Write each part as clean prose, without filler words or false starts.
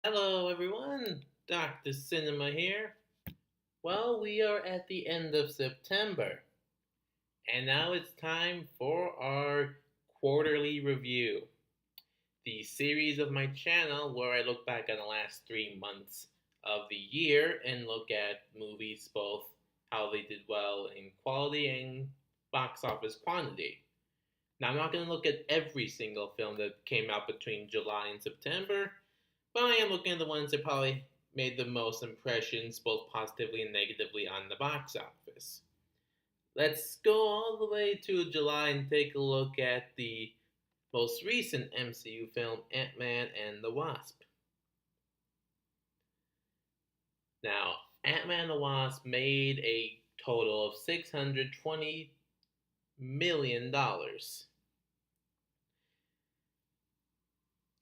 Hello, everyone. Dr. Cinema here. Well, we are at the end of September, and now it's time for our quarterly review, the series of my channel where I look back on the last 3 months of the year and look at movies, both how they did well in quality and box office quantity. Now, I'm not going to look at every single film that came out between July and September, but I am looking at the ones that probably made the most impressions, both positively and negatively, on the box office. Let's go all the way to July and take a look at the most recent MCU film, Ant Man and the Wasp. Now, Ant Man and the Wasp made a total of $620 million.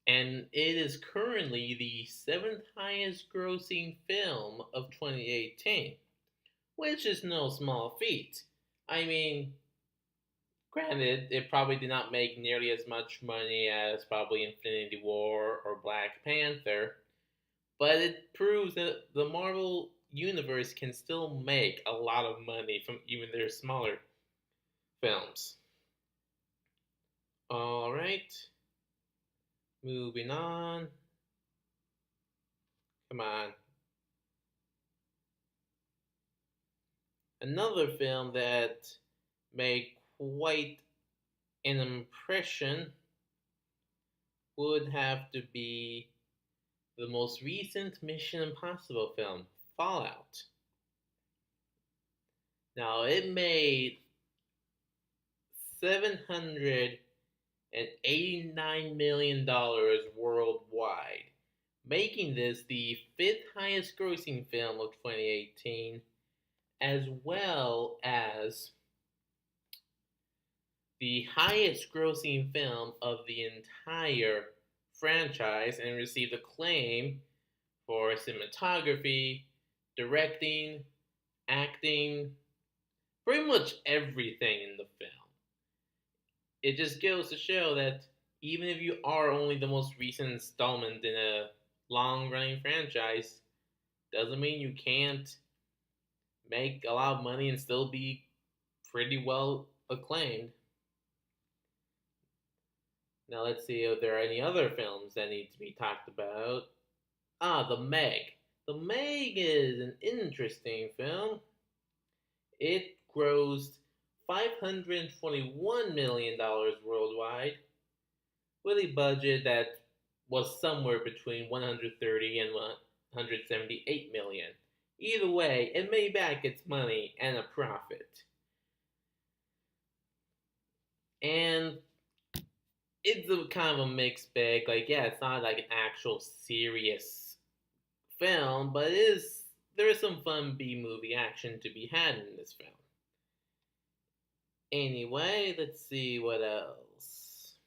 And it is currently the seventh highest grossing film of 2018, which is no small feat. I mean, granted, it probably did not make nearly as much money as probably Infinity War or Black Panther, but it proves that the Marvel Universe can still make a lot of money from even their smaller films. Alright, moving on. Come on. Another film that made quite an impression would have to be the most recent Mission Impossible film, Fallout. Now, it made $789 million worldwide, making this the fifth highest grossing film of 2018, as well as the highest grossing film of the entire franchise, and received acclaim for cinematography, directing, acting, pretty much everything in the film. It just goes to show that even if you are only the most recent installment in a long running franchise, doesn't mean you can't make a lot of money and still be pretty well acclaimed. Now let's see if there are any other films that need to be talked about. The Meg. The Meg is an interesting film. It grossed $521 million worldwide, with a budget that was somewhere between 130 and 178 million. Either way, it made back its money and a profit. And it's a kind of a mixed bag. Like, yeah, it's not like an actual serious film, but there is some fun B movie action to be had in this film. Anyway, let's see what else.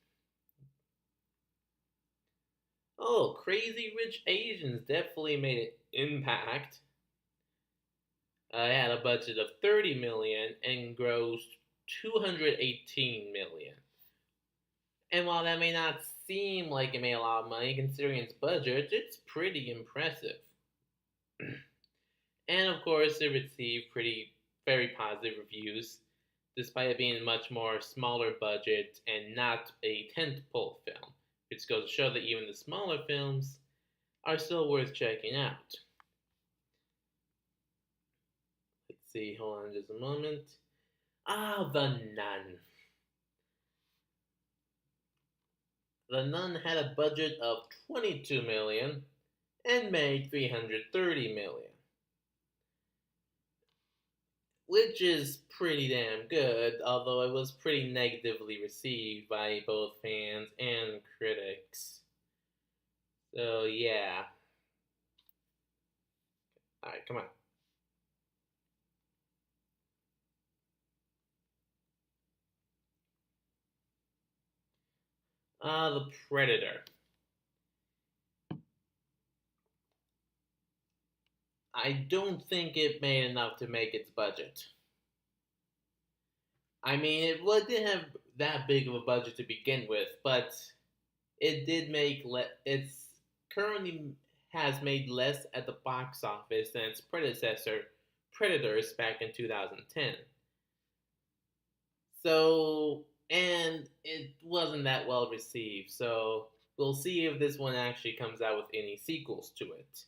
Oh, Crazy Rich Asians definitely made an impact. It had a budget of 30 million and grossed 218 million. And while that may not seem like it made a lot of money considering its budget, it's pretty impressive. And of course, it received very positive reviews, despite it being a much more smaller budget and not a tentpole film, which goes to show that even the smaller films are still worth checking out. Let's see, hold on just a moment. The Nun. The Nun had a budget of 22 million and made 330 million, which is pretty damn good, although it was pretty negatively received by both fans and critics. So, yeah. Alright, come on. The Predator. I don't think it made enough to make its budget. I mean, it didn't have that big of a budget to begin with, but it did make it's currently has made less at the box office than its predecessor, Predators, back in 2010. So, and it wasn't that well received, so we'll see if this one actually comes out with any sequels to it.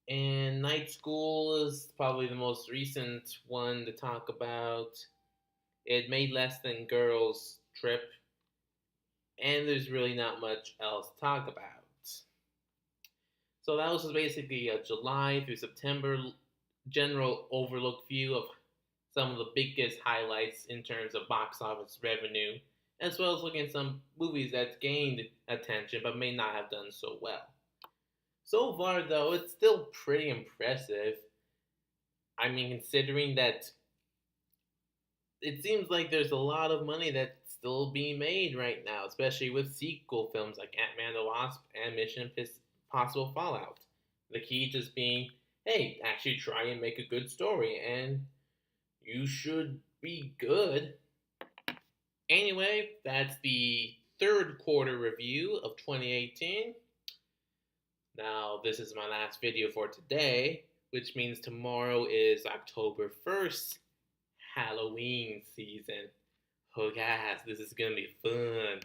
And Night School is probably the most recent one to talk about. It made less than Girls Trip, and there's really not much else to talk about. So that was basically a July through September general overlook view of some of the biggest highlights in terms of box office revenue, as well as looking at some movies that gained attention but may not have done so well. So far, though, it's still pretty impressive. I mean, considering that it seems like there's a lot of money that's still being made right now, especially with sequel films like Ant-Man the Wasp and Mission Impossible Fallout. The key just being, hey, actually try and make a good story, and you should be good. Anyway, that's the third quarter review of 2018. Now, this is my last video for today, which means tomorrow is October 1st, Halloween season. Oh, guys, this is gonna be fun.